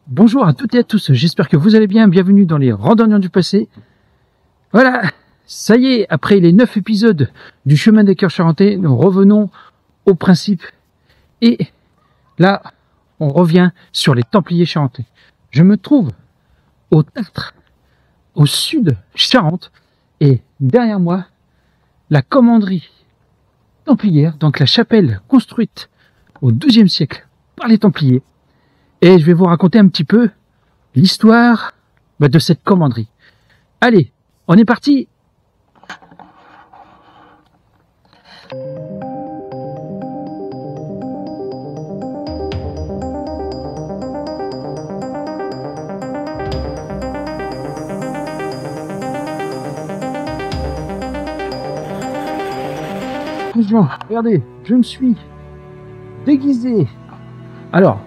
Bonjour à toutes et à tous, j'espère que vous allez bien, bienvenue dans les randonneurs du passé. Voilà, ça y est, après les 9 épisodes du chemin des cœurs charentais, nous revenons au principe. Et là, on revient sur les Templiers charentais. Je me trouve au Tartre, au sud Charente, et derrière moi, la commanderie templière, donc la chapelle construite au XIIe siècle par les Templiers. Et je vais vous raconter un petit peu l'histoire de cette commanderie. Allez, on est parti. Regardez, je me suis déguisé. Alors,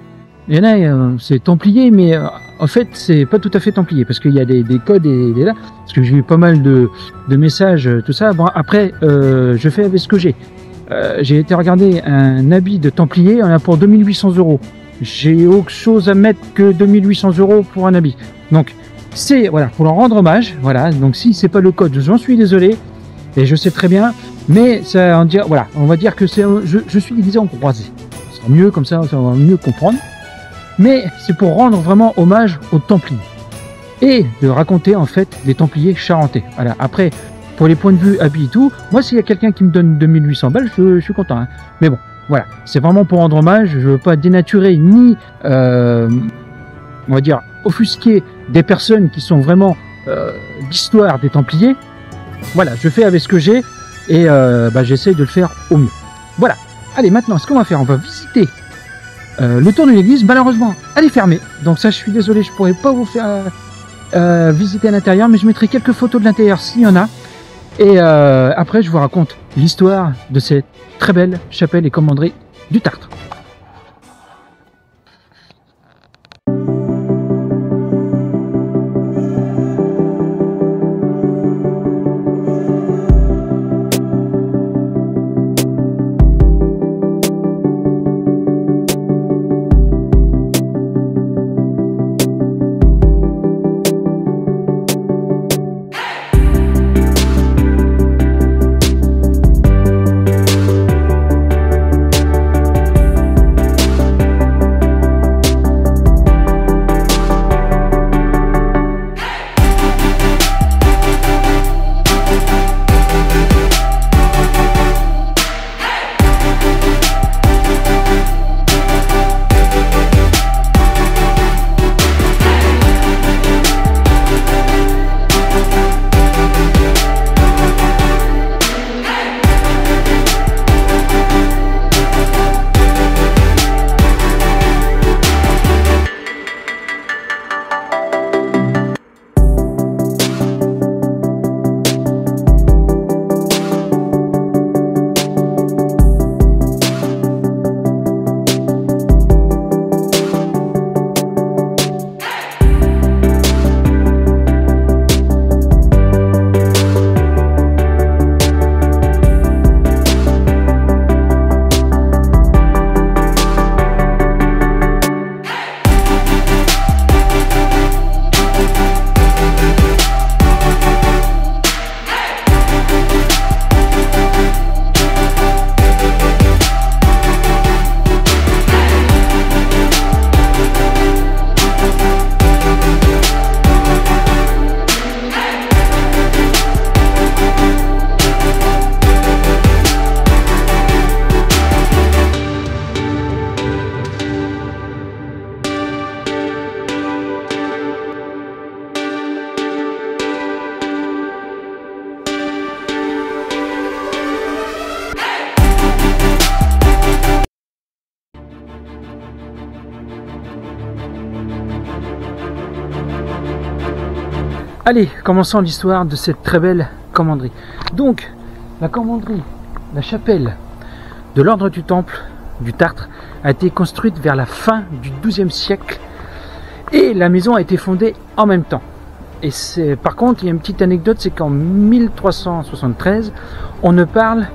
il y en a, c'est Templier, mais en fait, c'est pas tout à fait Templier, parce qu'il y a des codes et là, parce que j'ai eu pas mal de messages, tout ça. Bon, après, je fais avec ce que j'ai. J'ai été regarder un habit de Templier, on a pour 2800 €. J'ai autre chose à mettre que 2800 € pour un habit. Donc, c'est, voilà, pour leur rendre hommage, voilà. Donc, si c'est pas le code, j'en suis désolé, et je sais très bien, mais ça, voilà, on va dire que c'est, je suis déguisé en croisé. Ce sera mieux, comme ça va mieux comprendre. Mais c'est pour rendre vraiment hommage aux Templiers et de raconter en fait les Templiers charentais. Voilà. Après, pour les points de vue habits et tout, moi s'il y a quelqu'un qui me donne 2800 balles, je suis content. Hein. Mais bon, voilà, c'est vraiment pour rendre hommage. Je veux pas dénaturer ni, on va dire, offusquer des personnes qui sont vraiment d'histoire des Templiers. Voilà, je fais avec ce que j'ai et j'essaye de le faire au mieux. Voilà. Allez, maintenant, ce qu'on va faire, on va visiter le tour de l'église. Malheureusement, elle est fermée. Donc ça, je suis désolé, je pourrais pas vous faire visiter à l'intérieur, mais je mettrai quelques photos de l'intérieur s'il y en a. Et après, je vous raconte l'histoire de cette très belle chapelle et commanderie du Tartre. Allez, commençons l'histoire de cette très belle commanderie. Donc, la commanderie, la chapelle de l'ordre du Temple du Tartre a été construite vers la fin du XIIe siècle et la maison a été fondée en même temps. Et par contre, il y a une petite anecdote, c'est qu'en 1373, on ne parle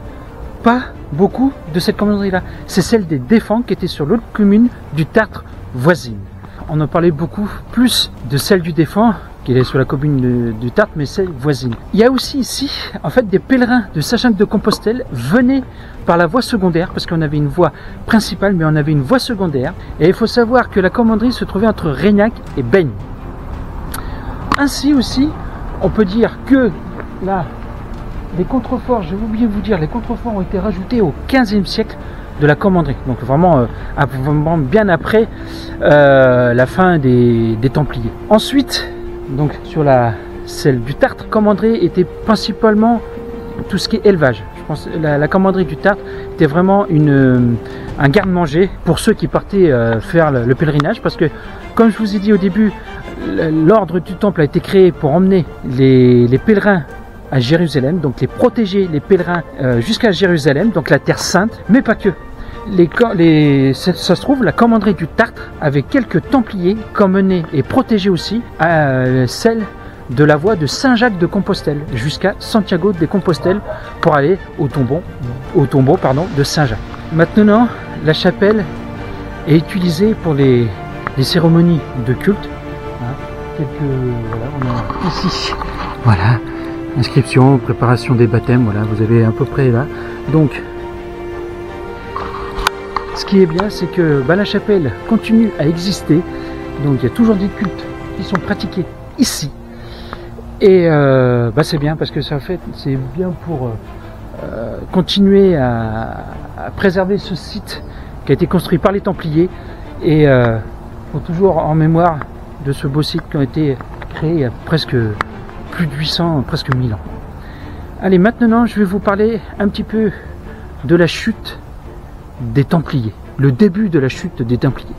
pas beaucoup de cette commanderie-là. C'est celle des Défends qui était sur l'autre commune du Tartre voisine. on en parlait beaucoup, plus de celle du Défend, qui est sur la commune du Tartre, mais celle voisine. Il y a aussi ici, en fait, des pèlerins de Saint-Jacques-de-Compostelle venaient par la voie secondaire, parce qu'on avait une voie principale, mais on avait une voie secondaire. Et il faut savoir que la commanderie se trouvait entre Régnac et Beigne. Ainsi aussi, on peut dire que là, les contreforts, j'ai oublié de vous dire, les contreforts ont été rajoutés au XVe siècle de la commanderie. Donc vraiment, bien après la fin des Templiers. Ensuite, donc sur celle du Tartre, commanderie était principalement tout ce qui est élevage. Je pense la commanderie du Tartre était vraiment un garde-manger pour ceux qui partaient faire le pèlerinage, parce que comme je vous ai dit au début, l'ordre du Temple a été créé pour emmener les pèlerins à Jérusalem, donc les protéger, les pèlerins jusqu'à Jérusalem, donc la terre sainte, mais pas que. Ça se trouve, la commanderie du Tartre avait quelques templiers qu'emmenaient et protégeaient aussi à celle de la voie de Saint-Jacques-de-Compostelle jusqu'à Santiago de Compostelle pour aller au tombeau de Saint-Jacques. Maintenant, la chapelle est utilisée pour les cérémonies de culte. Voilà, on a ici, voilà, inscription, préparation des baptêmes, voilà, vous avez à peu près là. Donc, ce qui est bien, c'est que la chapelle continue à exister. Donc, il y a toujours des cultes qui sont pratiqués ici. Et c'est bien, parce que ça fait, c'est bien pour continuer à préserver ce site qui a été construit par les Templiers, et pour toujours en mémoire de ce beau site qui a été créé il y a presque plus de 800, presque 1000 ans. Allez, maintenant je vais vous parler un petit peu de la chute des Templiers, le début de la chute des Templiers.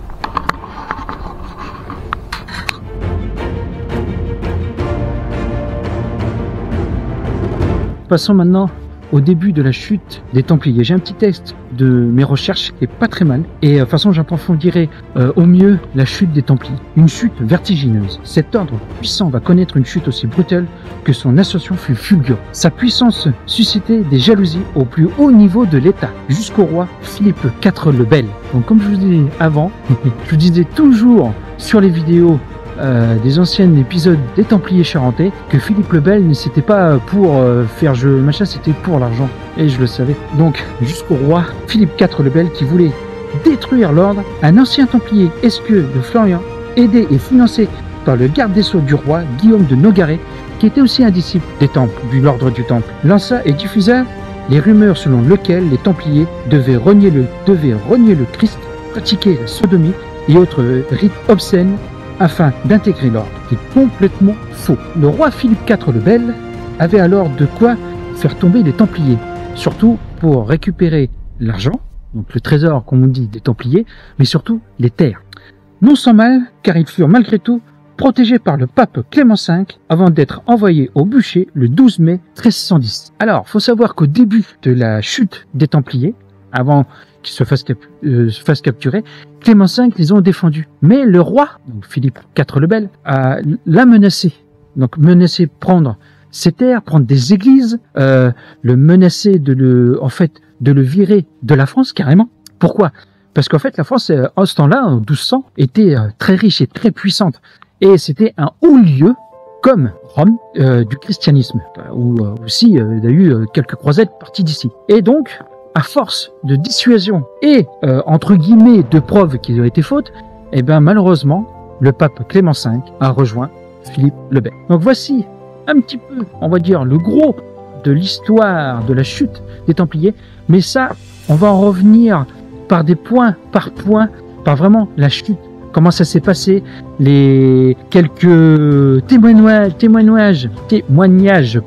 Passons maintenant au début de la chute des Templiers. J'ai un petit texte de mes recherches qui est pas très mal, et de toute façon j'approfondirai au mieux la chute des Templiers. Une chute vertigineuse. Cet ordre puissant va connaître une chute aussi brutale que son ascension fut fulgurante. Sa puissance suscitait des jalousies au plus haut niveau de l'État, jusqu'au roi Philippe IV le Bel. Donc comme je vous disais avant, je vous disais toujours sur les vidéos des anciens épisodes des Templiers charentais que Philippe le Bel ne c'était pas pour faire jeu machin, c'était pour l'argent, et je le savais. Donc jusqu'au roi Philippe IV le Bel qui voulait détruire l'ordre, un ancien Templier esqueux de Florian, aidé et financé par le garde des Sceaux du roi Guillaume de Nogaret, qui était aussi un disciple des Temples, de l'ordre du Temple, lança et diffusa les rumeurs selon lesquelles les Templiers devaient renier le Christ, pratiquer la sodomie et autres rites obscènes afin d'intégrer l'ordre. C'est complètement faux. Le roi Philippe IV le Bel avait alors de quoi faire tomber les Templiers, surtout pour récupérer l'argent, donc le trésor comme on dit des Templiers, mais surtout les terres. Non sans mal, car ils furent malgré tout protégés par le pape Clément V avant d'être envoyés au bûcher le 12 mai 1310. Alors, faut savoir qu'au début de la chute des Templiers, avant qu'ils se fassent capturer, Clément V les ont défendus. Mais le roi, donc Philippe IV le Bel, l'a menacé. Donc menacé de prendre ses terres, prendre des églises, le menacer de le virer de la France carrément. Pourquoi? Parce qu'en fait la France, en ce temps-là, en 1200, était très riche et très puissante. Et c'était un haut lieu, comme Rome, du christianisme, où aussi il y a eu quelques croisades parties d'ici. Et donc, à force de dissuasion et entre guillemets de preuves qui ont été fautes, eh bien malheureusement le pape Clément V a rejoint Philippe le Bel. Donc voici un petit peu, on va dire, le gros de l'histoire de la chute des Templiers, mais ça, on va en revenir par des points, par vraiment la chute, comment ça s'est passé, les quelques témoignages,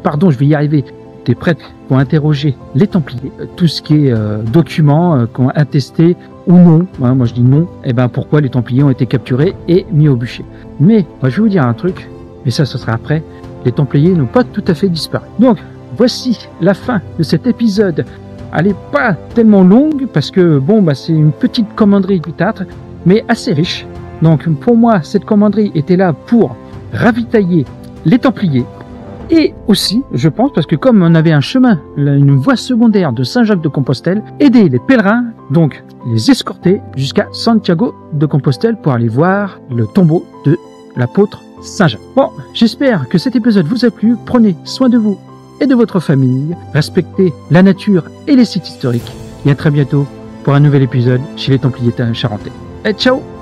pardon, je vais y arriver, des prêtres qui ont interrogé les Templiers, tout ce qui est documents qui ont attesté ou non, moi je dis non, et ben pourquoi les Templiers ont été capturés et mis au bûcher. Mais moi, je vais vous dire un truc, mais ça ce sera après, les Templiers n'ont pas tout à fait disparu. Donc voici la fin de cet épisode. Elle n'est pas tellement longue parce que bon, c'est une petite commanderie du Tartre, mais assez riche. Donc pour moi, cette commanderie était là pour ravitailler les Templiers. Et aussi, je pense, parce que comme on avait un chemin, une voie secondaire de Saint-Jacques-de-Compostelle, aider les pèlerins donc les escorter jusqu'à Santiago de Compostelle pour aller voir le tombeau de l'apôtre Saint Jacques. Bon, j'espère que cet épisode vous a plu. Prenez soin de vous et de votre famille. Respectez la nature et les sites historiques. Et à très bientôt pour un nouvel épisode chez les Templiers Charentais. Et ciao!